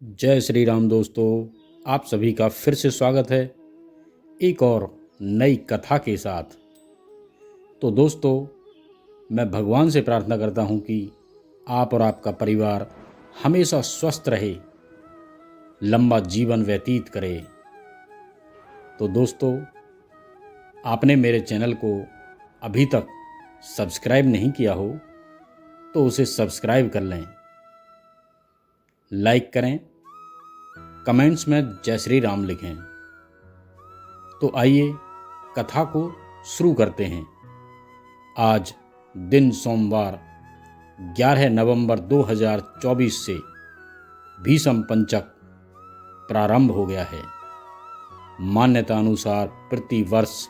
जय श्री राम दोस्तों। आप सभी का फिर से स्वागत है एक और नई कथा के साथ। तो दोस्तों, मैं भगवान से प्रार्थना करता हूँ कि आप और आपका परिवार हमेशा स्वस्थ रहे, लंबा जीवन व्यतीत करे। तो दोस्तों, आपने मेरे चैनल को अभी तक सब्सक्राइब नहीं किया हो तो उसे सब्सक्राइब कर लें, लाइक करें, कमेंट्स में जय श्री राम लिखें। तो आइए कथा को शुरू करते हैं। आज दिन सोमवार 11 नवंबर 2024 से भीषम पंचक प्रारंभ हो गया है। मान्यता अनुसार प्रति वर्ष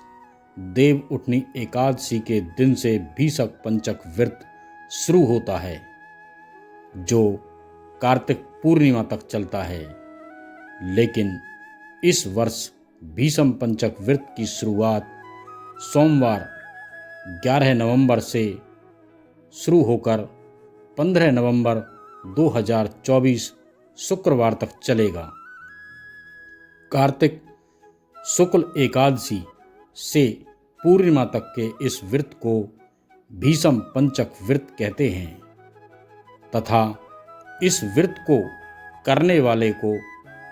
देव उठनी एकादशी के दिन से भीषम पंचक व्रत शुरू होता है, जो कार्तिक पूर्णिमा तक चलता है। लेकिन इस वर्ष भीषम पंचक व्रत की शुरुआत सोमवार 11 नवंबर से शुरू होकर 15 नवंबर 2024 शुक्रवार तक चलेगा। कार्तिक शुक्ल एकादशी से पूर्णिमा तक के इस व्रत को भीषम पंचक व्रत कहते हैं तथा इस व्रत को करने वाले को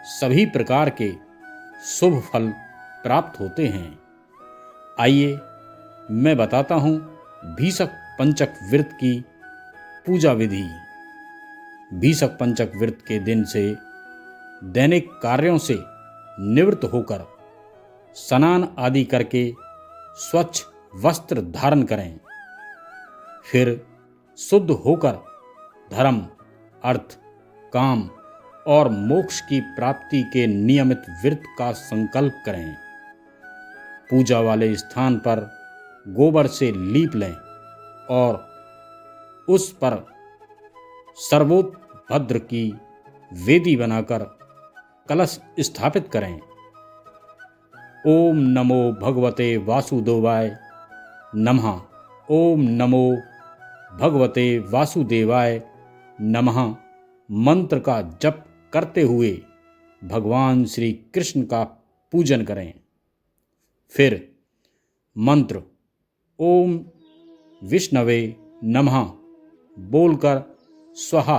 सभी प्रकार के शुभ फल प्राप्त होते हैं। आइए मैं बताता हूँ भीषम पंचक व्रत की पूजा विधि। भीषम पंचक व्रत के दिन से दैनिक कार्यों से निवृत्त होकर स्नान आदि करके स्वच्छ वस्त्र धारण करें। फिर शुद्ध होकर धर्म, अर्थ, काम और मोक्ष की प्राप्ति के नियमित व्रत का संकल्प करें। पूजा वाले स्थान पर गोबर से लीप लें और उस पर सर्वोपभद्र की वेदी बनाकर कलश स्थापित करें। ओम नमो भगवते वासुदेवाय नमः। ओम नमो भगवते वासुदेवाय नमः मंत्र का जप करते हुए भगवान श्री कृष्ण का पूजन करें। फिर मंत्र ओम विष्णवे नमः बोलकर स्वाहा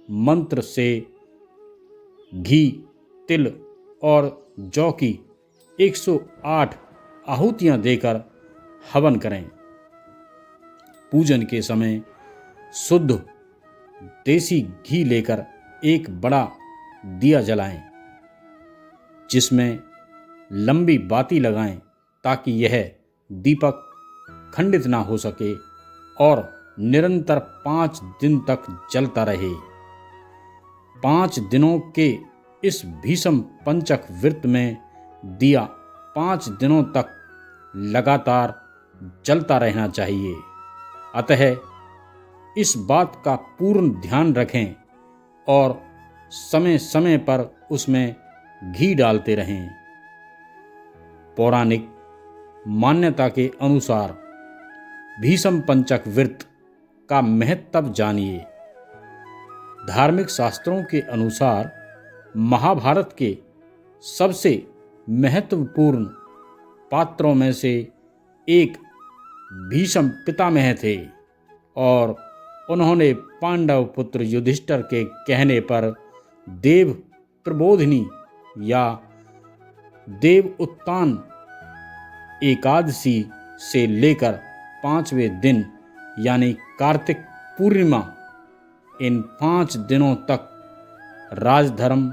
मंत्र से घी, तिल और जौ की 108 आहुतियां देकर हवन करें। पूजन के समय शुद्ध देसी घी लेकर एक बड़ा दिया जलाएं, जिसमें लंबी बाती लगाएं ताकि यह दीपक खंडित ना हो सके और निरंतर 5 दिन तक जलता रहे। 5 दिनों के इस भीषम पंचक व्रत में दिया 5 दिनों तक लगातार जलता रहना चाहिए। अतः इस बात का पूर्ण ध्यान रखें और समय समय पर उसमें घी डालते रहें। पौराणिक मान्यता के अनुसार भीषम पंचक व्रत का महत्व जानिए। धार्मिक शास्त्रों के अनुसार महाभारत के सबसे महत्वपूर्ण पात्रों में से एक भीषम पितामह थे और उन्होंने पांडव पुत्र युधिष्ठिर के कहने पर देव प्रबोधिनी या देव उत्तान एकादशी से लेकर 5वें दिन यानी कार्तिक पूर्णिमा, इन 5 दिनों तक राजधर्म,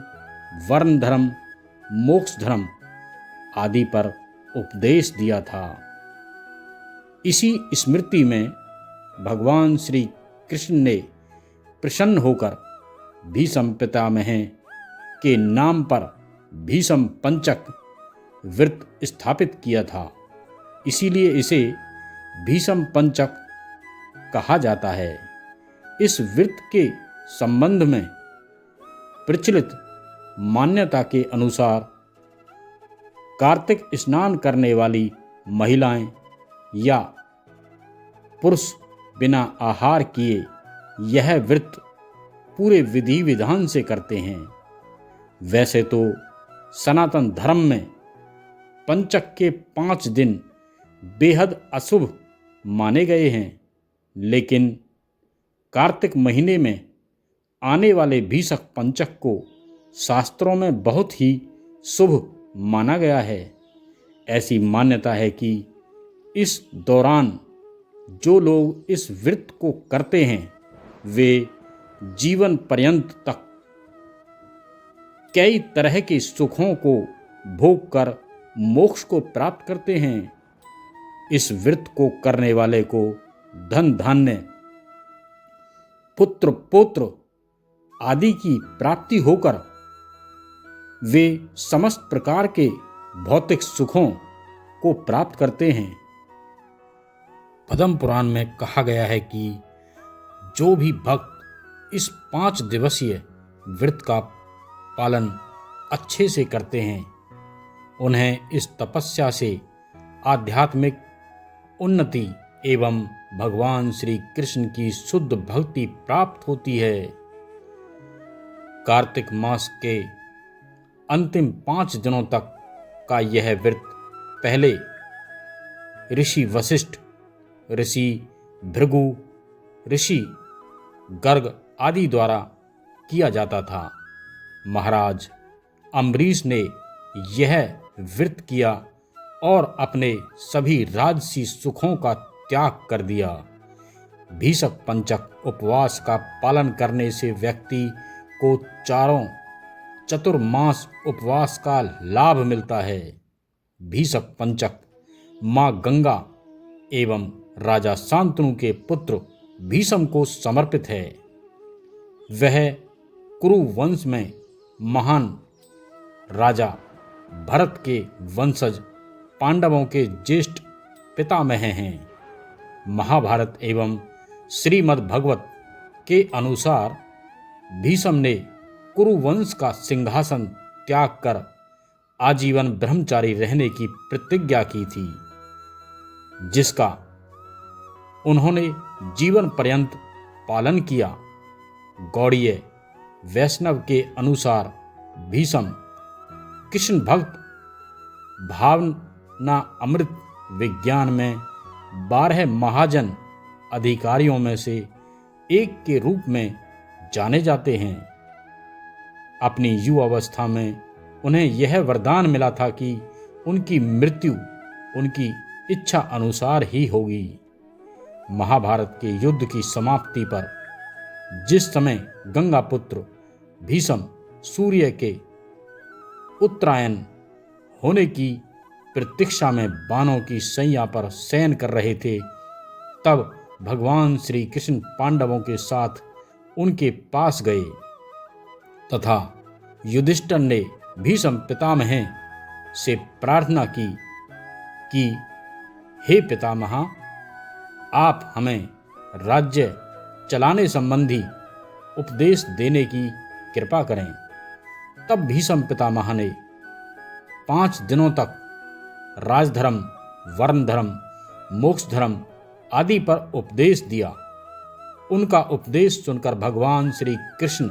वर्ण धर्म, मोक्ष धर्म आदि पर उपदेश दिया था। इसी स्मृति में भगवान श्री कृष्ण ने प्रसन्न होकर भीषम पितामह के नाम पर भीषम पंचक व्रत स्थापित किया था। इसीलिए इसे भीषम पंचक कहा जाता है। इस व्रत के संबंध में प्रचलित मान्यता के अनुसार कार्तिक स्नान करने वाली महिलाएं या पुरुष बिना आहार किए यह व्रत पूरे विधि विधान से करते हैं। वैसे तो सनातन धर्म में पंचक के 5 दिन बेहद अशुभ माने गए हैं, लेकिन कार्तिक महीने में आने वाले भीषक पंचक को शास्त्रों में बहुत ही शुभ माना गया है। ऐसी मान्यता है कि इस दौरान जो लोग इस व्रत को करते हैं वे जीवन पर्यंत तक कई तरह के सुखों को भोग कर मोक्ष को प्राप्त करते हैं। इस व्रत को करने वाले को धन धान्य, पुत्र पौत्र आदि की प्राप्ति होकर वे समस्त प्रकार के भौतिक सुखों को प्राप्त करते हैं। पद्म पुराण में कहा गया है कि जो भी भक्त इस 5 दिवसीय व्रत का पालन अच्छे से करते हैं उन्हें इस तपस्या से आध्यात्मिक उन्नति एवं भगवान श्री कृष्ण की शुद्ध भक्ति प्राप्त होती है। कार्तिक मास के अंतिम 5 दिनों तक का यह व्रत पहले ऋषि वशिष्ठ, ऋषि भृगु, ऋषि गर्ग आदि द्वारा किया जाता था। महाराज अम्बरीश ने यह व्रत किया और अपने सभी राजसी सुखों का त्याग कर दिया। भीषक पंचक उपवास का पालन करने से व्यक्ति को चारों चतुर्मास उपवास का लाभ मिलता है। भीषक पंचक माँ गंगा एवं राजा शांतनु के पुत्र भीष्म को समर्पित है। वह कुरु वंश में महान राजा भरत के वंशज पांडवों के ज्येष्ठ पितामह हैं। महाभारत एवं श्रीमद् भागवत के अनुसार भीष्म ने कुरुवंश का सिंहासन त्याग कर आजीवन ब्रह्मचारी रहने की प्रतिज्ञा की थी, जिसका उन्होंने जीवन पर्यंत पालन किया। गौड़ीय वैष्णव के अनुसार भीष्म कृष्ण भक्त भावना अमृत विज्ञान में 12 महाजन अधिकारियों में से एक के रूप में जाने जाते हैं। अपनी युवावस्था में उन्हें यह वरदान मिला था कि उनकी मृत्यु उनकी इच्छा अनुसार ही होगी। महाभारत के युद्ध की समाप्ति पर जिस समय गंगा पुत्र भीष्म सूर्य के उत्तरायण होने की प्रतीक्षा में बाणों की सैया पर शयन कर रहे थे, तब भगवान श्री कृष्ण पांडवों के साथ उनके पास गए तथा युधिष्ठिर ने भीष्म पितामह से प्रार्थना की कि हे पितामह, आप हमें राज्य चलाने संबंधी उपदेश देने की कृपा करें। तब भीष्म पितामह ने 5 दिनों तक राजधर्म, वर्ण धर्म, मोक्ष धर्म आदि पर उपदेश दिया। उनका उपदेश सुनकर भगवान श्री कृष्ण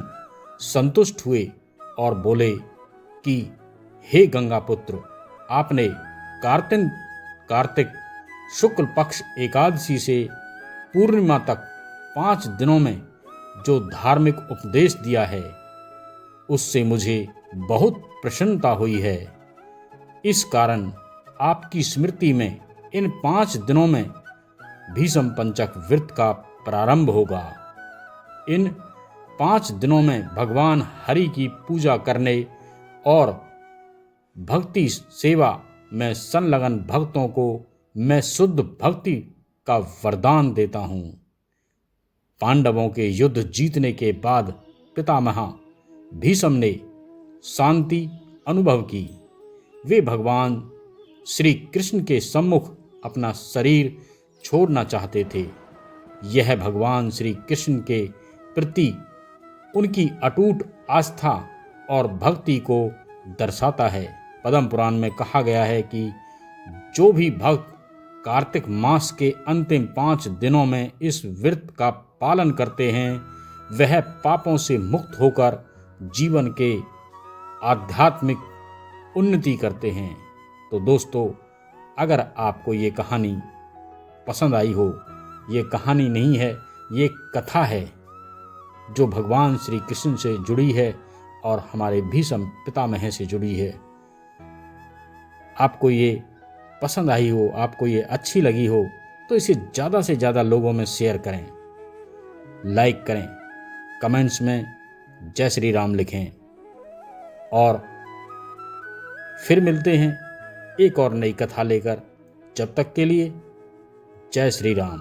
संतुष्ट हुए और बोले कि हे गंगा पुत्र, आपने कार्तिक शुक्ल पक्ष एकादशी से पूर्णिमा तक 5 दिनों में जो धार्मिक उपदेश दिया है उससे मुझे बहुत प्रसन्नता हुई है। इस कारण आपकी स्मृति में इन 5 दिनों में भीष्म पंचक व्रत का प्रारंभ होगा। इन 5 दिनों में भगवान हरि की पूजा करने और भक्ति सेवा में संलग्न भक्तों को मैं शुद्ध भक्ति का वरदान देता हूँ। पांडवों के युद्ध जीतने के बाद पितामह भीष्म ने शांति अनुभव की। वे भगवान श्री कृष्ण के सम्मुख अपना शरीर छोड़ना चाहते थे। यह भगवान श्री कृष्ण के प्रति उनकी अटूट आस्था और भक्ति को दर्शाता है। पद्म पुराण में कहा गया है कि जो भी भक्त कार्तिक मास के अंतिम 5 दिनों में इस व्रत का पालन करते हैं वह पापों से मुक्त होकर जीवन के आध्यात्मिक उन्नति करते हैं। तो दोस्तों, अगर आपको ये कहानी पसंद आई हो, ये कहानी नहीं है, ये कथा है जो भगवान श्री कृष्ण से जुड़ी है और हमारे भीष्म पितामह से जुड़ी है, आपको ये पसंद आई हो, आपको ये अच्छी लगी हो, तो इसे ज़्यादा से ज़्यादा लोगों में शेयर करें, लाइक करें, कमेंट्स में जय श्री राम लिखें। और फिर मिलते हैं एक और नई कथा लेकर। जब तक के लिए जय श्री राम।